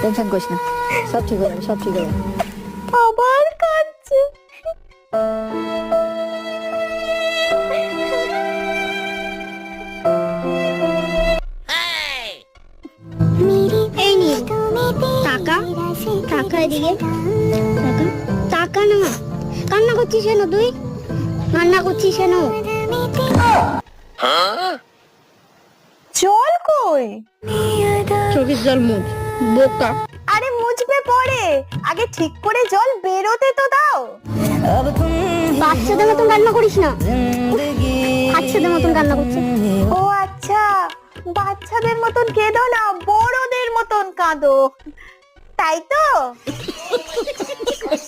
Tension করিস না, সব ঠিক হয়ে যাবে, সব ঠিক হয়ে যাবে। আবার কাঁদছে। এই নিয়ে টাকা, টাকা এদিকে, টাকা, টাকা না। কান্না করছিস কেন তুই? কান্না করছিস কেন? জল কই? চোখের জল মুখ, বোকা। আরে মুছবে পরে, আগে ঠিক করে জল বেরোতে তো দাও। বাচ্চাদের মতন কান্না করিস না, বাচ্চাদের মতন কান্না করছিস। ও আচ্ছা, বাচ্চাদের মতন কেঁদো না, বড়দের মতন কাঁদো, তাই তো?